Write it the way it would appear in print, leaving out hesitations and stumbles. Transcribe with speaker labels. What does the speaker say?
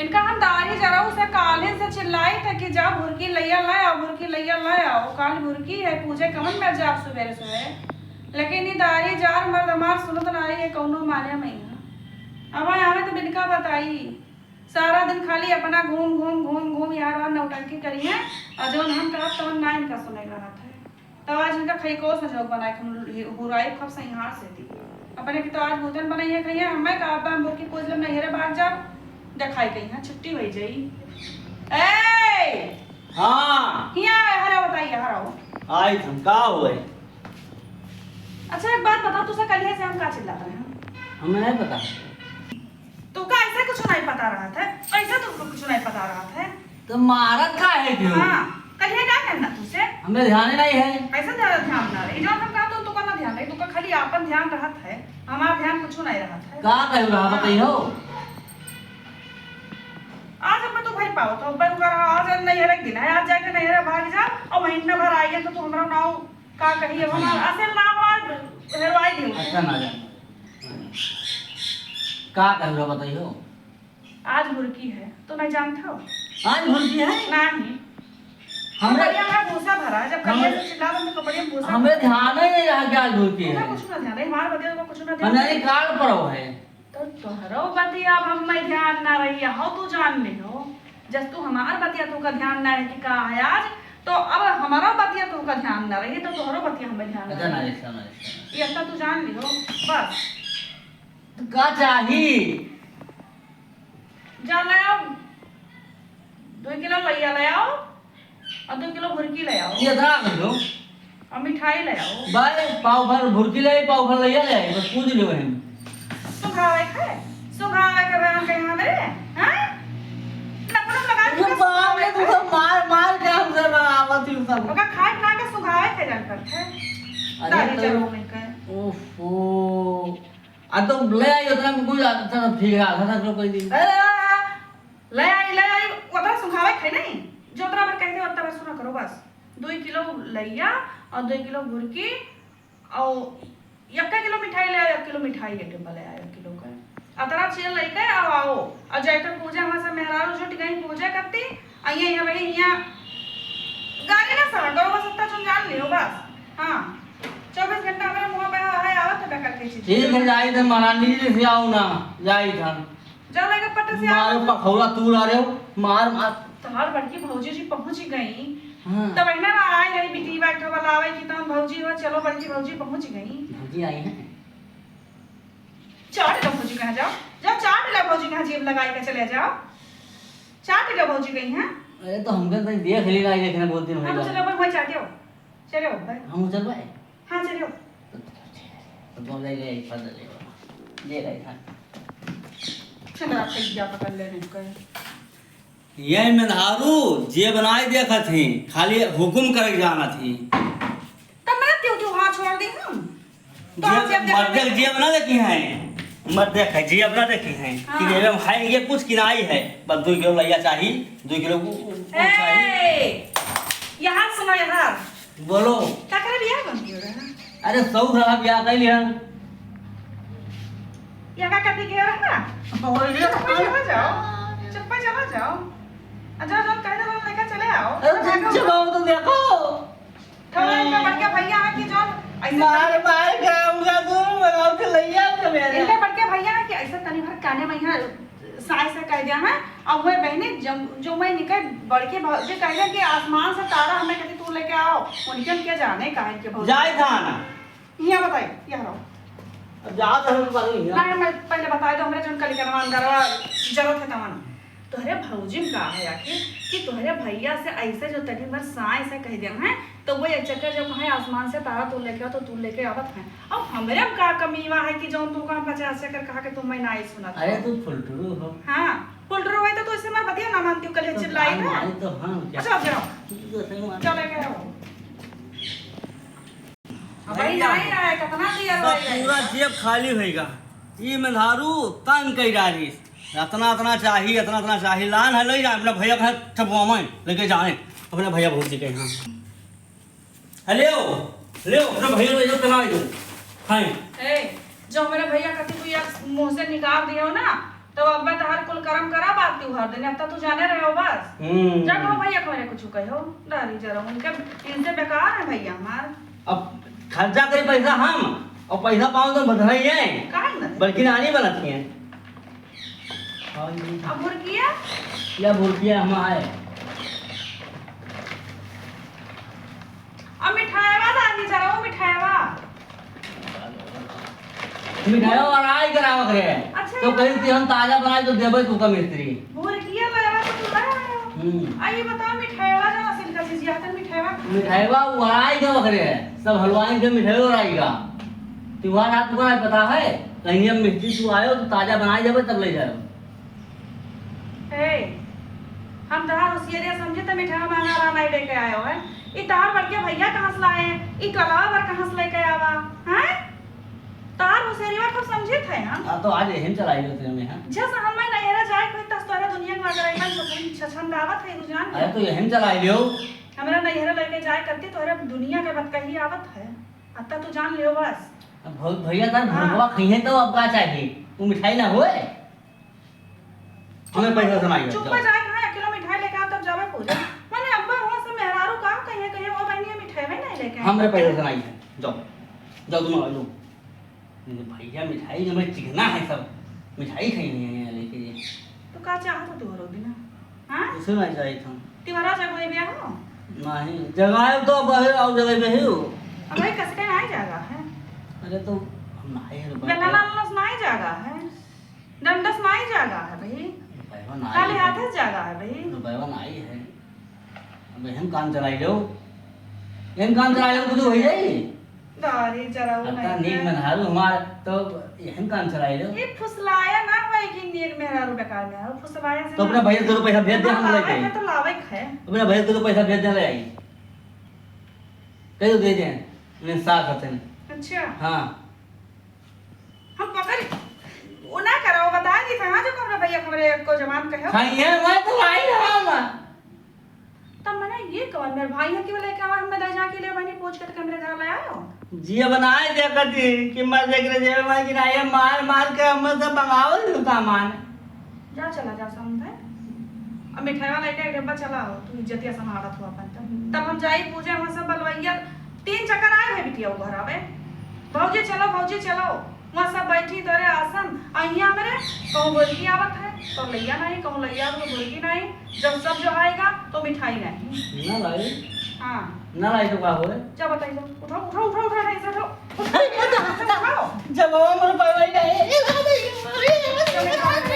Speaker 1: इनका हम दारी जरा उसे काले से चिल्लाई थे कि जा भुरकी लैया लाया भुरकी लैया लाया वो काल भुरकी है पूजे कमन में जा सुबह सुबह लेकिन ये दारी जार मर्द हमार सुनत नारी है कौनो माने नहीं अब हमें तो बिनका बताई सारा दिन खाली अपना घूम घूम घूम घूम यार और नौटंकी करी है और जो हम कहा तो ना इनका सुने रहा था तब आज इनका खई को संजोग बनाए हम बुराई खब से यहाँ से थी अपने की तो आज भोजन बनाइए कहिए हमें कहा भुरकी कोई जब नहीं रे बाहर जा दिखाई गई है छुट्टी हो जाई ए
Speaker 2: हां
Speaker 1: हिया हरा बताइए हरा
Speaker 2: आई हम का होए।
Speaker 1: अच्छा एक बात बता तू से कल से हम का चिल्लाते हैं
Speaker 2: हमें नहीं पता
Speaker 1: तू का ऐसा कुछ नहीं पता रहा था ऐसा तो कुछ नहीं पता रहा था
Speaker 2: तो मारत का है क्यों?
Speaker 1: हां कल क्या करना तुझसे
Speaker 2: हमें ध्यान ही नहीं है
Speaker 1: ऐसा ज्यादा ध्यान ना रही जो हम का तो का ना ध्यान रही तू का खाली अपन ध्यान रहत है हमारा ध्यान कुछ नहीं रहत है
Speaker 2: का कह रहा बताइयो।
Speaker 1: आज अब तो भाई पाओ तो भाई कर आज नहीं रख दिन है आज जाके नहीं रे भाग जा और महीना भर आएगा तो तू हमरा नाव का कहिए हमारा असल नाम और हेरवाई दियो
Speaker 2: अच्छा ना जान का कह रहा बताइयो।
Speaker 1: आज भुरकी है तो नहीं जानता हो
Speaker 2: आज भूलती है
Speaker 1: नहीं
Speaker 2: हमरे
Speaker 1: हमारा भूसा भरा है जब कल से चिल्ला तो कपड़े में भूसा
Speaker 2: हमें ध्यान ही नहीं रहा क्या भूलती है
Speaker 1: कुछ ना ध्यान है हमारे बदले को कुछ ना ध्यान
Speaker 2: हमारी काल पड़ो है
Speaker 1: तो तोहरो बतिया अब हम में ध्यान ना रही हो तू जान ले हो जब तू हमार बतिया तू का ध्यान ना है कि का है आज तो अब हमारा बतिया तू का ध्यान ना रही तो तोहरो बतिया हमें ध्यान
Speaker 2: अच्छा
Speaker 1: ना
Speaker 2: ना
Speaker 1: रही
Speaker 2: ऐसा ना ऐसा
Speaker 1: ये तो तू जान ली हो बस
Speaker 2: तो का चाहिए
Speaker 1: जा ले आओ 2 किलो लैया ले आओ और 2 किलो भुरकी ले आओ
Speaker 2: ये इतना कर दो
Speaker 1: और मिठाई ले आओ
Speaker 2: भाई पाव भर भुरकी ले पाव भर ले ले बस पूछ लो हम
Speaker 1: सुखावे के बयान कहीं हमारे हैं नपन लगा
Speaker 2: ये बाप रे तू तो मार मार के हम से आवत ही सब
Speaker 1: ओका खाए खा के सुखावे के जान करते
Speaker 2: अरे तो
Speaker 1: में के
Speaker 2: ओफो आ तो ले आई उतना में कोई आता ठीक है आधा तक कोई दिन
Speaker 1: ले आई उतना सुखावे खाए नहीं जो उतना बार कहते उतना बार सुना करो बस 2 किलो लैया और 2 किलो भुरकी और 1 किलो मिठाई ले आओ 1 किलो मिठाई के टेबल ले आओ 1 किलो का अतरा चीज लेके आओ और जैसे पूजा हमारे से मेहरारू जो टिकाई पूजा करती आइए यहाँ भाई यहाँ गाड़ी ना समझ करो बस इतना तुम जान लियो बस हाँ 24 घंटा हमारे मुंह पे है आवत है कर के चीज
Speaker 2: ठीक है जाई तो महारानी जी से आओ ना जाई था
Speaker 1: जाओ लेके पट्टे से
Speaker 2: मार पखौड़ा तू ला रहे हो मार मार
Speaker 1: तुम्हार बड़की भौजी जी पहुंच गई
Speaker 2: हां
Speaker 1: तब महीने में आई रही बिटी बैठो वाला आवे कि तुम भौजी हो चलो बड़की भौजी पहुंच गई
Speaker 2: भौजी आई है
Speaker 1: चाट लो भौजी कहाँ जाओ जाओ चाट लो भौजी कहाँ जीभ लगाई के चले जाओ चाट लो भौजी गई हैं
Speaker 2: अरे तो हमके तो देख ली ना देखने बहुत दिन हो
Speaker 1: हाँ तो
Speaker 2: गए
Speaker 1: चलो भाई वहीं चाटियो चलो भाई
Speaker 2: हम चल भाई
Speaker 1: हाँ चलो
Speaker 2: तो बोल ले फल ले रही था
Speaker 1: चलो आप क्या पकड़ लेने का
Speaker 2: ये मेहरारू जे बनाई देखा थी खाली हुकुम करे जाना थी
Speaker 1: तब मैं त्यों हाथ छोड़ दी हम तो आप जब
Speaker 2: मर्दे जे बना देखी हैं मर्दे है जी अपना देखी हैं कि ये में है ये कुछ किनाई है बस 2 किलो लैया चाहिए 2 किलो चाहिए
Speaker 1: यहाँ सुनो यहाँ
Speaker 2: बोलो
Speaker 1: क्या करे बियाह बन गया
Speaker 2: अरे सौ रहा ब्याह कर लिया
Speaker 1: यहाँ का कथी के रहा चप्पा चला जाओ अच्छा जाओ कह दो लेकर चले आओ
Speaker 2: जवाब तो देखो
Speaker 1: थोड़ा में बढ़ के भैया है कि जो
Speaker 2: मार मार के उनका दूर बनाओ के लैया के मेरे
Speaker 1: इनके बढ़ के भैया है कि ऐसा तनी भर काने में यहाँ साय से कह दिया है और वह बहने जो मैं निकल बढ़ के जो कह दिया कि आसमान से तारा हमें कहती तू लेके आओ उनके क्या जाने कहा इनके बहुत
Speaker 2: जाए था ना
Speaker 1: यहाँ बताइए यहाँ रहो
Speaker 2: जा तो हम बात नहीं
Speaker 1: ना मैं पहले बता दो हमरे जन कल करवान करवा जरूरत है तमन तोहरे भौजी में का है आखिर कि तोहरे भैया से ऐसे जो तनी भर साय से कह दिया है तो वो एक चक्कर जब कहे आसमान से तारा तू लेके आओ तो तू लेके आवत है अब हमरे में का कमीवा है कि जो तू का 50 चक्कर कहा कि तुम मैं ना सुना
Speaker 2: अरे तू फुलटरू हो
Speaker 1: हां फुलटरू है तो इससे मैं बतिया ना मानती हूं कल चिल्लाई ना
Speaker 2: तो हां
Speaker 1: अच्छा जाओ चले गए हो अब भाई नहीं रहा है कितना दिया
Speaker 2: पूरा जेब खाली होएगा ये मेहरारू तन कई राजी इतना चाहिए लान है ले जा अपना भैया का ठपवा लेके जाए अपने भैया भौजी के यहाँ हेलो ले अपना भैया ले जाओ कना दो हां
Speaker 1: ए जो मेरे भैया कथी तू यार मुंह से निकाल दिया हो ना तो अब मैं तहार कुल कर्म करा बात तू हर दिन अब तक तू जाने रहे हो बस जा कहो भैया को मेरे कुछ कहो डारी जरा उनके इनसे बेकार है भैया हमार
Speaker 2: अब खर्चा करे पैसा हम और पैसा पाओ तो बधाई है
Speaker 1: काहे न
Speaker 2: बल्कि नानी बनती हैं
Speaker 1: अब भुरकिया
Speaker 2: या भुरकिया हम आए
Speaker 1: अब मिठाईवा दादी जरा वो मिठाईवा
Speaker 2: मिठाई और आई करावा करे
Speaker 1: अच्छा।
Speaker 2: तो कहीं थी हम ताजा बनाए तो देबे तू का मिस्त्री
Speaker 1: भुरकिया लाया तो तू लाया आई बताओ मिठाईवा जरा सिल्का चीज या तो मिठाईवा
Speaker 2: मिठाईवा वो आई का करे सब हलवाई के मिठाई और आएगा त्योहार रात को पता है कहीं हम मिस्त्री तू आयो तो ताजा बनाए जाबे तब ले जाओ
Speaker 1: हे हम तहार उसियरिया समझे तो मिठाई महंगा नहीं लेके आयो है ई तहार बड़के भैया कहां से लाए ई कलावा पर कहां से लेके आवा हैं तहार उसियरिया खूब समझे थे हम
Speaker 2: हां तो आज हम चलाई होते में हां
Speaker 1: जैसे हम मैं नहरा जाए कोई तस्तोरा दुनिया में अगर आई छछन दावत है रुझान
Speaker 2: अरे तो हम चलाई लियो
Speaker 1: हमरा नहरा लेके जाए करती तोरे दुनिया के बात कही आवत है अत्ता तू जान लियो बस
Speaker 2: बहुत भैया तार भरवा खइहे तो अब का चाहिए तू मिठाई ना होए हमें पैसा सुनाई
Speaker 1: चुप पे जाए कहां 1 किलो मिठाई लेके आ तब जावे पूजा माने अब्बा हुआ से मेहरारू का कहिए कहिए वो बहनी मिठाई में नहीं लेके
Speaker 2: हमरे पैसा सुनाई है जाओ जाओ तुम आ लो भैया मिठाई जो मैं चिकना है सब मिठाई खाई है लेके
Speaker 1: तो का चाहत तू रो दिन हां
Speaker 2: इसे नहीं चाहिए था
Speaker 1: तिवारा जगह बिया हो
Speaker 2: नहीं जगह तो बहे और जगह पे हो
Speaker 1: अब भाई कसके नहीं जागा है
Speaker 2: अरे तो हम नहीं है
Speaker 1: गला लालस नहीं जागा है डंडस नहीं जागा है भाई खाली हाथ जागा है भाई
Speaker 2: रुपया नहीं है अब हम काम चलाई लो हम काम चलाई लो तो हो जाई
Speaker 1: दारी जरा वो
Speaker 2: आता
Speaker 1: नहीं
Speaker 2: नीक में हारू हमार तो हम काम चलाई लो
Speaker 1: ये फुसलाया ना भाई कि नीक मेहरारू बेकार में है फुसलाया से
Speaker 2: तो अपने भैया तेरे पैसा भेज दे हम लेके
Speaker 1: मैं तो लावे है
Speaker 2: अपने भैया तेरे पैसा भेज दे ले आई कह दे दे मैं साथ होते
Speaker 1: अच्छा
Speaker 2: हां
Speaker 1: हम पकड़ वो ना करो बता दी था जो हमरा भैया हमरे को जमान कहो
Speaker 2: खाई है मैं तो आई हम
Speaker 1: तब मैंने ये कौन मेरे भाई है कि बोले क्या हम मैं जा के लिए बनी पूछ के तो मेरे घर ले आयो
Speaker 2: जिया बनाए दे करती कि मर देख रहे जेब में कि नहीं मार मार के हम सब मंगाओ सामान
Speaker 1: जा चला जा समझे अब मिठाई वाला एक डब्बा चलाओ तू इज्जतिया संभालत हो अपन तब हम जाई पूजा वहां सब बलवैया 3 चक्कर आए है बिटिया घर आवे भौजी चलो वहां सब बैठी तोरे आसन अहिया मेरे कहूं बोलकी आवत है तो लैया नहीं कहूं लैया तो बोलकी नहीं जब सब जो आएगा तो मिठाई नहीं
Speaker 2: ना लाई
Speaker 1: हां
Speaker 2: ना लाई तो का होए
Speaker 1: जा बताइए उठाओ ऐसे उठाओ
Speaker 2: जब वो मोर पाई नहीं
Speaker 1: चलो